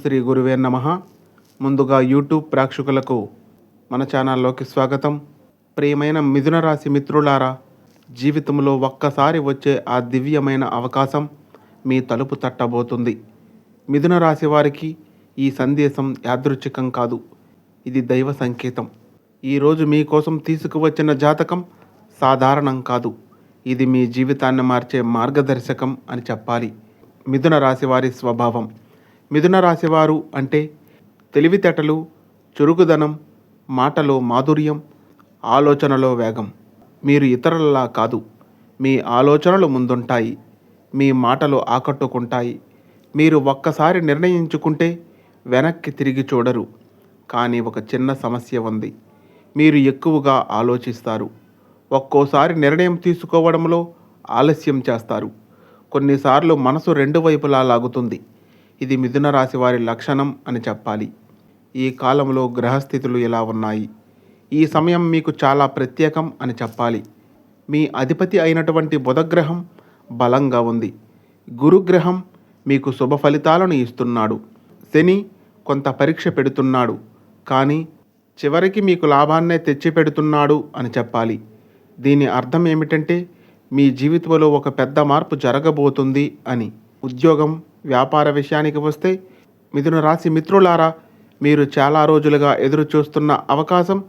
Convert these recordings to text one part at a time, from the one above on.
శ్రీ గురువే నమః. ముందుగా యూట్యూబ్ ప్రేక్షకులకు మన ఛానల్లోకి స్వాగతం. ప్రియమైన మిథున రాశి మిత్రులారా, జీవితంలో ఒక్కసారి వచ్చే ఆ దివ్యమైన అవకాశం మీ తలుపు తట్టబోతుంది. మిథున రాశి వారికి ఈ సందేశం యాదృచ్ఛికం కాదు, ఇది దైవ సంకేతం. ఈరోజు మీకోసం తీసుకువచ్చిన జాతకం సాధారణం కాదు, ఇది మీ జీవితాన్ని మార్చే మార్గదర్శకం అని చెప్పాలి. మిథున రాశి వారి స్వభావం. మిథున రాశివారు అంటే తెలివితేటలు, చురుకుదనం, మాటలో మాధుర్యం, ఆలోచనలో వేగం. మీరు ఇతరులలా కాదు, మీ ఆలోచనలు ముందుంటాయి, మీ మాటలు ఆకట్టుకుంటాయి. మీరు ఒక్కసారి నిర్ణయించుకుంటే వెనక్కి తిరిగి చూడరు. కానీ ఒక చిన్న సమస్య ఉంది, మీరు ఎక్కువగా ఆలోచిస్తారు. ఒక్కోసారి నిర్ణయం తీసుకోవడంలో ఆలస్యం చేస్తారు. కొన్నిసార్లు మనసు రెండు వైపులా లాగుతుంది. ఇది మిథున రాశి వారి లక్షణం అని చెప్పాలి. ఈ కాలంలో గ్రహస్థితులు ఎలా ఉన్నాయి? ఈ సమయం మీకు చాలా ప్రత్యేకం అని చెప్పాలి. మీ అధిపతి అయినటువంటి బుధగ్రహం బలంగా ఉంది. గురుగ్రహం మీకు శుభ ఫలితాలను ఇస్తున్నాడు. శని కొంత పరీక్ష పెడుతున్నాడు, కానీ చివరికి మీకు లాభాన్నే తెచ్చిపెడుతున్నాడు అని చెప్పాలి. దీని అర్థం ఏమిటంటే మీ జీవితంలో ఒక పెద్ద మార్పు జరగబోతుంది అని. ఉద్యోగం, వ్యాపార విషయానికి వస్తే మిథున రాశి మిత్రులారా, మీరు చాలా రోజులుగా ఎదురు చూస్తున్న అవకాశం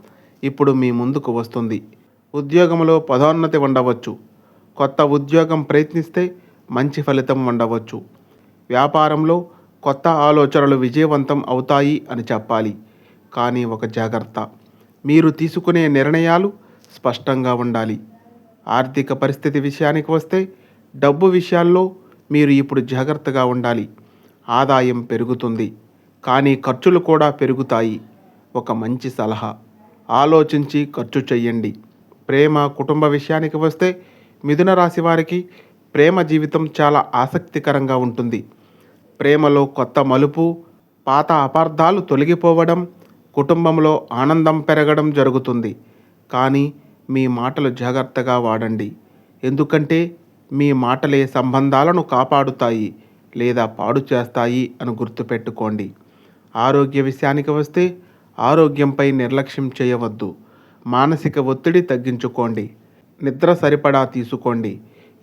ఇప్పుడు మీ ముందుకు వస్తుంది. ఉద్యోగంలో పదోన్నతి ఉండవచ్చు. కొత్త ఉద్యోగం ప్రయత్నిస్తే మంచి ఫలితం ఉండవచ్చు. వ్యాపారంలో కొత్త ఆలోచనలు విజయవంతం అవుతాయి అని చెప్పాలి. కానీ ఒక జాగ్రత్త, మీరు తీసుకునే నిర్ణయాలు స్పష్టంగా ఉండాలి. ఆర్థిక పరిస్థితి విషయానికి వస్తే డబ్బు విషయాల్లో మీరు ఇప్పుడు జాగ్రత్తగా ఉండాలి. ఆదాయం పెరుగుతుంది, కానీ ఖర్చులు కూడా పెరుగుతాయి. ఒక మంచి సలహా, ఆలోచించి ఖర్చు చెయ్యండి. ప్రేమ, కుటుంబ విషయానికి వస్తే మిథున రాశి వారికి ప్రేమ జీవితం చాలా ఆసక్తికరంగా ఉంటుంది. ప్రేమలో కొత్త మలుపు, పాత అపార్థాలు తొలగిపోవడం, కుటుంబంలో ఆనందం పెరగడం జరుగుతుంది. కానీ మీ మాటలు జాగ్రత్తగా వాడండి, ఎందుకంటే మీ మాటలే సంబంధాలను కాపాడుతాయి లేదా పాడు చేస్తాయి అని గుర్తుపెట్టుకోండి. ఆరోగ్య విషయానికి వస్తే ఆరోగ్యంపై నిర్లక్ష్యం చేయవద్దు. మానసిక ఒత్తిడి తగ్గించుకోండి. నిద్ర సరిపడా తీసుకోండి.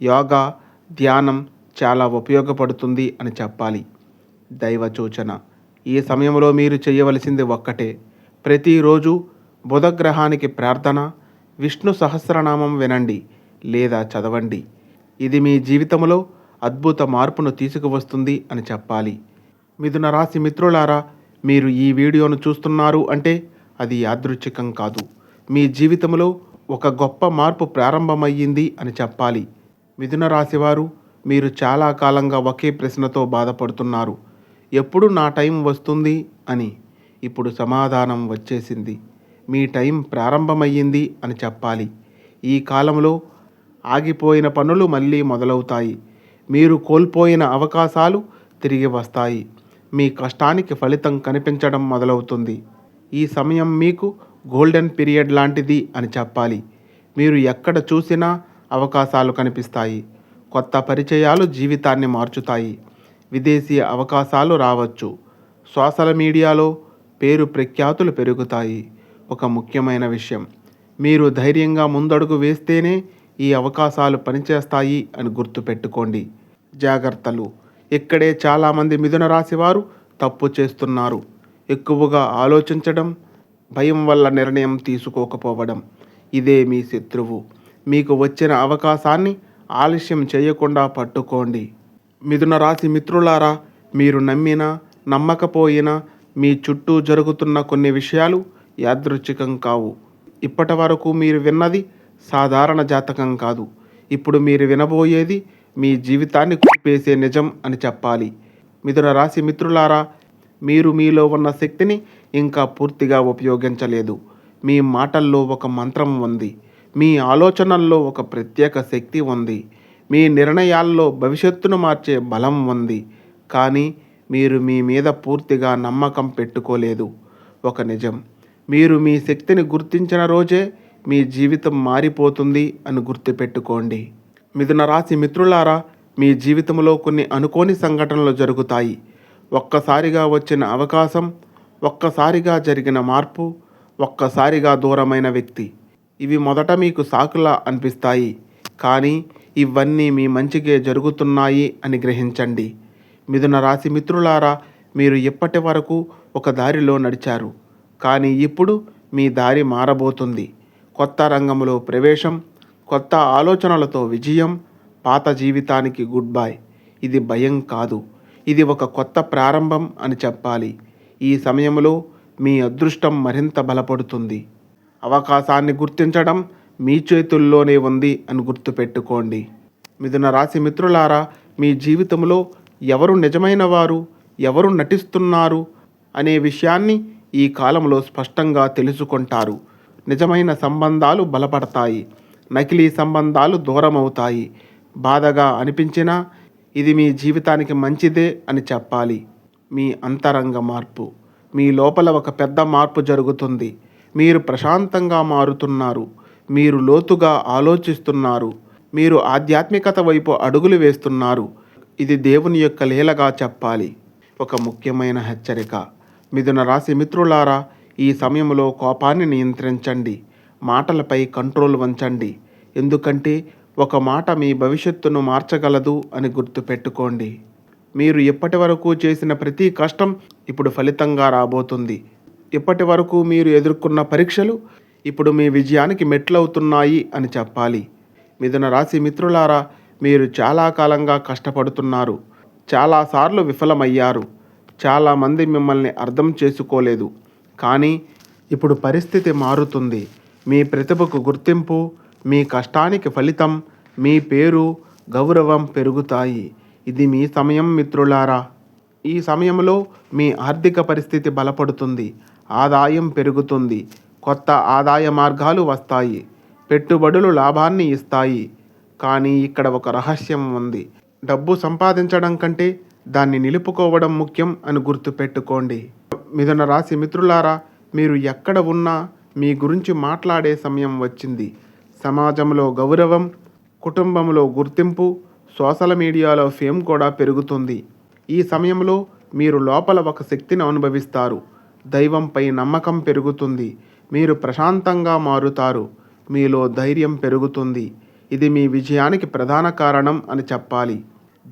యోగా, ధ్యానం చాలా ఉపయోగపడుతుంది అని చెప్పాలి. దైవ సూచన. ఈ సమయంలో మీరు చేయవలసింది ఒక్కటే, ప్రతిరోజు బుధగ్రహానికి ప్రార్థన, విష్ణు సహస్రనామం వినండి లేదా చదవండి. ఇది మీ జీవితంలో అద్భుత మార్పును తీసుకువస్తుంది అని చెప్పాలి. మిథున రాశి మిత్రులారా, మీరు ఈ వీడియోను చూస్తున్నారు అంటే అది యాదృచ్ఛికం కాదు, మీ జీవితంలో ఒక గొప్ప మార్పు ప్రారంభమయ్యింది అని చెప్పాలి. మిథున రాశి వారు, మీరు చాలా కాలంగా ఒకే ప్రశ్నతో బాధపడుతున్నారు, ఎప్పుడు నా టైం వస్తుంది అని. ఇప్పుడు సమాధానం వచ్చేసింది, మీ టైం ప్రారంభమయ్యింది అని చెప్పాలి. ఈ కాలంలో ఆగిపోయిన పనులు మళ్ళీ మొదలవుతాయి. మీరు కోల్పోయిన అవకాశాలు తిరిగి వస్తాయి. మీ కష్టానికి ఫలితం కనిపించడం మొదలవుతుంది. ఈ సమయం మీకు గోల్డెన్ పీరియడ్ లాంటిది అని చెప్పాలి. మీరు ఎక్కడ చూసినా అవకాశాలు కనిపిస్తాయి. కొత్త పరిచయాలు జీవితాన్ని మార్చుతాయి. విదేశీ అవకాశాలు రావచ్చు. సోషల్ మీడియాలో పేరు ప్రఖ్యాతులు పెరుగుతాయి. ఒక ముఖ్యమైన విషయం, మీరు ధైర్యంగా ముందడుగు వేస్తేనే ఈ అవకాశాలు పనిచేస్తాయి అని గుర్తుపెట్టుకోండి. జాగ్రత్తలు. ఇక్కడే చాలామంది మిథున రాశి వారు తప్పు చేస్తున్నారు. ఎక్కువగా ఆలోచించడం, భయం వల్ల నిర్ణయం తీసుకోకపోవడం. ఇదే మీ శత్రువు. మీకు వచ్చిన అవకాశాన్ని ఆలస్యం చేయకుండా పట్టుకోండి. మిథున రాశి మిత్రులారా, మీరు నమ్మినా నమ్మకపోయినా మీ చుట్టూ జరుగుతున్న కొన్ని విషయాలు యాదృచ్ఛికం కావు. ఇప్పటి వరకు మీరు విన్నది సాధారణ జాతకం కాదు. ఇప్పుడు మీరు వినబోయేది మీ జీవితాన్ని కుప్పేసే నిజం అని చెప్పాలి. మిథున రాశి మిత్రులారా, మీరు మీలో ఉన్న శక్తిని ఇంకా పూర్తిగా ఉపయోగించలేదు. మీ మాటల్లో ఒక మంత్రం ఉంది, మీ ఆలోచనల్లో ఒక ప్రత్యేక శక్తి ఉంది, మీ నిర్ణయాల్లో భవిష్యత్తును మార్చే బలం ఉంది. కానీ మీరు మీ మీద పూర్తిగా నమ్మకం పెట్టుకోలేదు. ఒక నిజం, మీరు మీ శక్తిని గుర్తించిన రోజే మీ జీవితం మారిపోతుంది అని గుర్తుపెట్టుకోండి. మిథున రాశి మిత్రులారా, మీ జీవితంలో కొన్ని అనుకోని సంఘటనలు జరుగుతాయి. ఒక్కసారిగా వచ్చిన అవకాశం, ఒక్కసారిగా జరిగిన మార్పు, ఒక్కసారిగా దూరమైన వ్యక్తి. ఇవి మొదట మీకు సాకులా అనిపిస్తాయి, కానీ ఇవన్నీ మీ మంచికే జరుగుతున్నాయి అని గ్రహించండి. మిథున రాశి మిత్రులారా, మీరు ఇప్పటి వరకు ఒక దారిలో నడిచారు, కానీ ఇప్పుడు మీ దారి మారబోతుంది. కొత్త రంగంలో ప్రవేశం, కొత్త ఆలోచనలతో విజయం, పాత జీవితానికి గుడ్ బై. ఇది భయం కాదు, ఇది ఒక కొత్త ప్రారంభం అని చెప్పాలి. ఈ సమయంలో మీ అదృష్టం మరింత బలపడుతుంది. అవకాశాన్ని గుర్తించడం మీ చేతుల్లోనే ఉంది అని గుర్తుపెట్టుకోండి. మిథున రాశి మిత్రులారా, మీ జీవితంలో ఎవరు నిజమైన వారు, ఎవరు నటిస్తున్నారు అనే విషయాన్ని ఈ కాలంలో స్పష్టంగా తెలుసుకుంటారు. నిజమైన సంబంధాలు బలపడతాయి, నకిలీ సంబంధాలు దూరమవుతాయి. బాధగా అనిపించినా ఇది మీ జీవితానికి మంచిదే అని చెప్పాలి. మీ అంతరంగ మార్పు, మీ లోపల ఒక పెద్ద మార్పు జరుగుతుంది. మీరు ప్రశాంతంగా మారుతున్నారు, మీరు లోతుగా ఆలోచిస్తున్నారు, మీరు ఆధ్యాత్మికత వైపు అడుగులు వేస్తున్నారు. ఇది దేవుని యొక్క లీలగా చెప్పాలి. ఒక ముఖ్యమైన హెచ్చరిక, మిథున రాశి మిత్రులారా, ఈ సమయంలో కోపాన్ని నియంత్రించండి, మాటలపై కంట్రోల్ వంచండి. ఎందుకంటే ఒక మాట మీ భవిష్యత్తును మార్చగలదు అని గుర్తుపెట్టుకోండి. మీరు ఇప్పటి వరకు చేసిన ప్రతి కష్టం ఇప్పుడు ఫలితంగా రాబోతుంది. ఇప్పటి వరకు మీరు ఎదుర్కొన్న పరీక్షలు ఇప్పుడు మీ విజయానికి మెట్లవుతున్నాయి అని చెప్పాలి. మిథున రాశి మిత్రులారా, మీరు చాలా కాలంగా కష్టపడుతున్నారు, చాలాసార్లు విఫలమయ్యారు, చాలామంది మిమ్మల్ని అర్థం చేసుకోలేదు. కానీ ఇప్పుడు పరిస్థితి మారుతుంది. మీ ప్రతిభకు గుర్తింపు, మీ కష్టానికి ఫలితం, మీ పేరు, గౌరవం పెరుగుతాయి. ఇది మీ సమయం మిత్రులారా. ఈ సమయంలో మీ ఆర్థిక పరిస్థితి బలపడుతుంది, ఆదాయం పెరుగుతుంది, కొత్త ఆదాయ మార్గాలు వస్తాయి, పెట్టుబడులు లాభాన్ని ఇస్తాయి. కానీ ఇక్కడ ఒక రహస్యం ఉంది. డబ్బు సంపాదించడం కంటే దాన్ని నిలుపుకోవడం ముఖ్యం అని గుర్తుపెట్టుకోండి. మిథున రాశి మిత్రులారా, మీరు ఎక్కడ ఉన్నా మీ గురించి మాట్లాడే సమయం వచ్చింది. సమాజంలో గౌరవం, కుటుంబంలో గుర్తింపు, సోషల్ మీడియాలో ఫేమ్ కూడా పెరుగుతుంది. ఈ సమయంలో మీరు లోపల ఒక శక్తిని అనుభవిస్తారు. దైవంపై నమ్మకం పెరుగుతుంది. మీరు ప్రశాంతంగా మారుతారు. మీలో ధైర్యం పెరుగుతుంది. ఇది మీ విజయానికి ప్రధాన కారణం అని చెప్పాలి.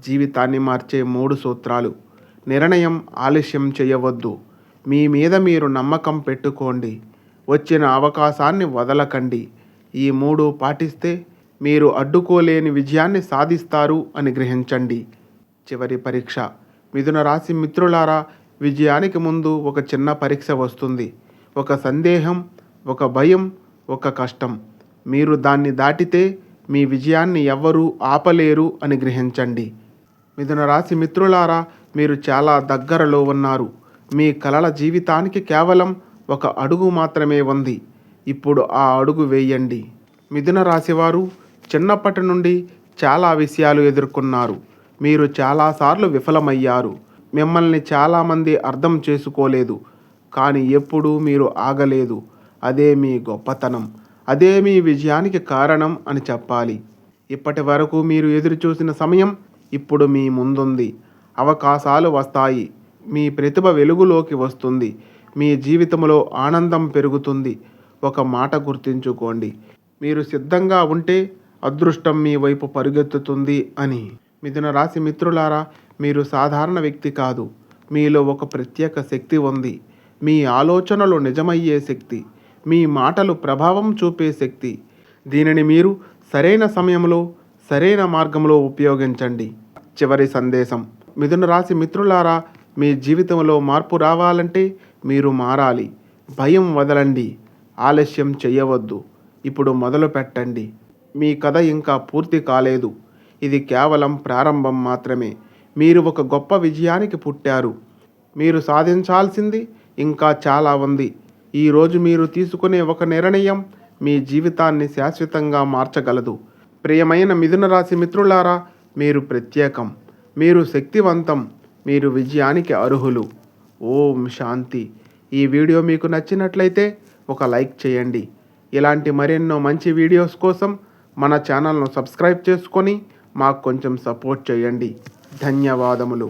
జీవితాన్ని మార్చే 3 సూత్రాలు. నిర్ణయం ఆలస్యం చేయవద్దు. మీ మీద మీరు నమ్మకం పెట్టుకోండి. వచ్చిన అవకాశాన్ని వదలకండి. ఈ 3 పాటిస్తే మీరు అడ్డుకోలేని విజయాన్ని సాధిస్తారు అని గ్రహించండి. చివరి పరీక్ష. మిథున రాశి మిత్రులారా, విజయానికి ముందు ఒక చిన్న పరీక్ష వస్తుంది. ఒక సందేహం, ఒక భయం, ఒక కష్టం. మీరు దాన్ని దాటితే మీ విజయాన్ని ఎవ్వరూ ఆపలేరు అని గ్రహించండి. మిథున రాశి మిత్రులారా, మీరు చాలా దగ్గరలో ఉన్నారు. మీ కలల జీవితానికి కేవలం ఒక అడుగు మాత్రమే ఉంది. ఇప్పుడు ఆ అడుగు వేయండి. మిథున రాశివారు చిన్నప్పటి నుండి చాలా విషయాలు ఎదుర్కొన్నారు. మీరు చాలాసార్లు విఫలమయ్యారు. మిమ్మల్ని చాలామంది అర్థం చేసుకోలేదు. కానీ ఎప్పుడూ మీరు ఆగలేదు. అదే మీ గొప్పతనం, అదే మీ విజయానికి కారణం అని చెప్పాలి. ఇప్పటి వరకు మీరు ఎదురు చూసిన సమయం ఇప్పుడు మీ ముందుంది. అవకాశాలు వస్తాయి. మీ ప్రతిభ వెలుగులోకి వస్తుంది. మీ జీవితంలో ఆనందం పెరుగుతుంది. ఒక మాట గుర్తుంచుకోండి, మీరు సిద్ధంగా ఉంటే అదృష్టం మీ వైపు పరుగెత్తుతుంది అని. మిథున రాశి మిత్రులారా, మీరు సాధారణ వ్యక్తి కాదు. మీలో ఒక ప్రత్యేక శక్తి ఉంది. మీ ఆలోచనలు నిజమయ్యే శక్తి, మీ మాటలు ప్రభావం చూపే శక్తి. దీనిని మీరు సరైన సమయంలో సరైన మార్గంలో ఉపయోగించండి. చివరి సందేశం. మిథున రాశి మిత్రులారా, మీ జీవితంలో మార్పు రావాలంటే మీరు మారాలి. భయం వదలండి, ఆలస్యం చేయవద్దు. ఇప్పుడు మొదలు పెట్టండి. మీ కథ ఇంకా పూర్తి కాలేదు. ఇది కేవలం ప్రారంభం మాత్రమే. మీరు ఒక గొప్ప విజయానికి పుట్టారు. మీరు సాధించాల్సింది ఇంకా చాలా ఉంది. ఈరోజు మీరు తీసుకునే ఒక నిర్ణయం మీ జీవితాన్ని శాశ్వతంగా మార్చగలదు. ప్రియమైన మిథున రాశి మిత్రులారా, మీరు ప్రత్యేకం, మీరు శక్తివంతం, మీరు విజయానికి అర్హులు. ఓం శాంతి. ఈ వీడియో మీకు నచ్చినట్లయితే ఒక లైక్ చేయండి. ఇలాంటి మరెన్నో మంచి వీడియోస్ కోసం మన ఛానల్ను సబ్స్క్రైబ్ చేసుకొని మాకు కొంచెం సపోర్ట్ చేయండి. ధన్యవాదములు.